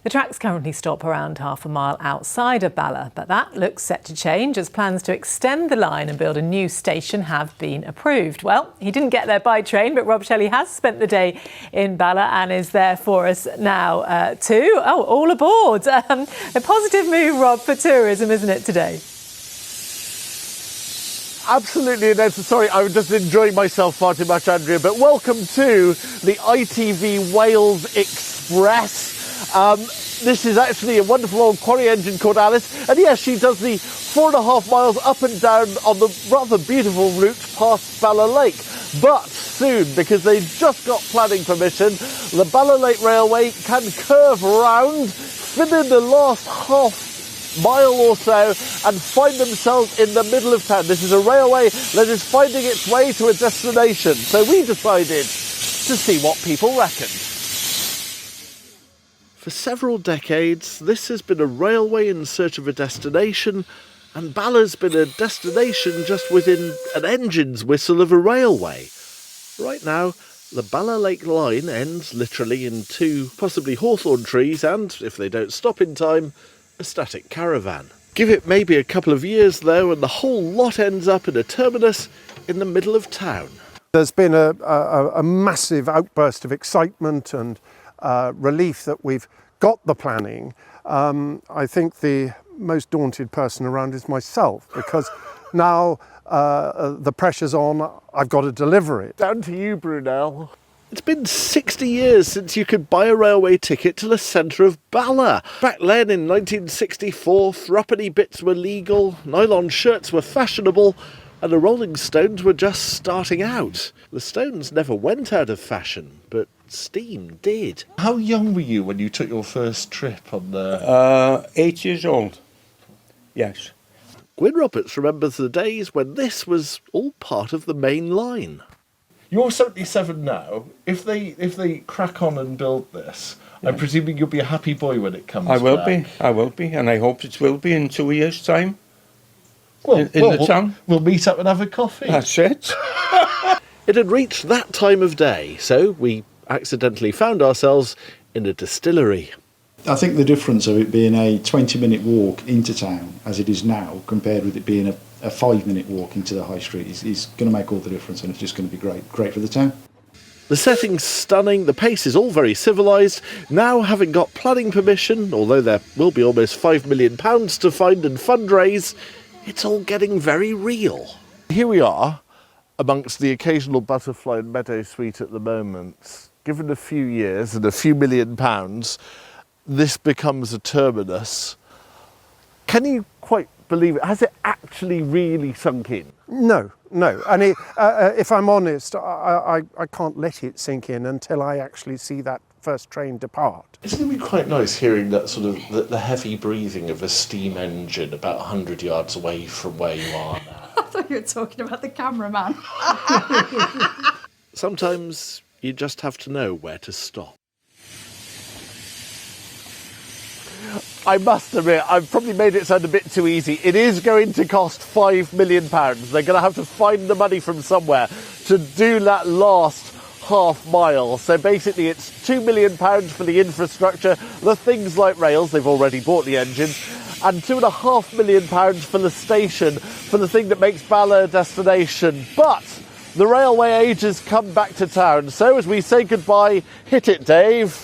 The tracks currently stop around half a mile outside of Bala, but that looks set to change as plans to extend the line and build a new station have been approved. Well, he didn't get there by train, but Shelley has spent the day in Bala and is there for us now too. Oh, all aboard. A positive move, Rob, for tourism, isn't it, today? Absolutely, and sorry, I was just enjoying myself far too much, Andrea, but welcome to the ITV Wales Express. This is actually a wonderful old quarry engine called Alice, and yes, she does the 4.5 miles up and down on the rather beautiful route past Bala Lake. But soon, because they've just got planning permission, the Bala Lake Railway can curve round, fill in the last half mile or so and find themselves in the middle of town. This is a railway that is finding its way to a destination. So we decided to see what people reckon. For several decades, this has been a railway in search of a destination, and Bala's been a destination just within an engine's whistle of a railway. Right now, the Bala Lake line ends literally in 2 possibly hawthorn trees and, if they don't stop in time, a static caravan. Give it maybe a couple of years though and the whole lot ends up in a terminus in the middle of town. There's been a massive outburst of excitement and relief that we've got the planning. I think the most daunted person around is myself, because now the pressure's on, I've got to deliver it. Down to you, Brunel. It's been 60 years since you could buy a railway ticket to the centre of Bala. Back then in 1964, threepenny bits were legal, nylon shirts were fashionable, and the Rolling Stones were just starting out. The Stones never went out of fashion, but steam did. How young were you when you took your first trip on the... 8 years old, yes. Gwyn Roberts remembers the days when this was all part of the main line. You're 77 now. If they crack on and build this, yeah. I'm presuming you'll be a happy boy when it comes back. I will be, and I hope it will be in 2 years' time. Well, in the town. We'll meet up and have a coffee. That's it. It had reached that time of day, so we accidentally found ourselves in a distillery. I think the difference of it being a 20-minute walk into town, as it is now, compared with it being a 5-minute walk into the high street, is going to make all the difference, and it's just going to be great for the town. The setting's stunning, the pace is all very civilised. Now, having got planning permission, although there will be almost £5 million to find and fundraise, it's all getting very real. Here we are, amongst the occasional butterfly and meadow suite at the moment. Given a few years and a few £1 million, this becomes a terminus. Can you quite believe it? Has it actually really sunk in? No. And if I'm honest, I can't let it sink in until I actually see that first train depart. Isn't it quite nice hearing that sort of the heavy breathing of a steam engine about 100 yards away from where you are now? I thought you were talking about the cameraman. Sometimes you just have to know where to stop. I must admit, I've probably made it sound a bit too easy. It is going to cost £5 million. They're going to have to find the money from somewhere to do that last half mile. So basically it's £2 million for the infrastructure, the things like rails, they've already bought the engines, and £2.5 million for the station, for the thing that makes Bala a destination. But the railway age has come back to town. So as we say goodbye, hit it, Dave.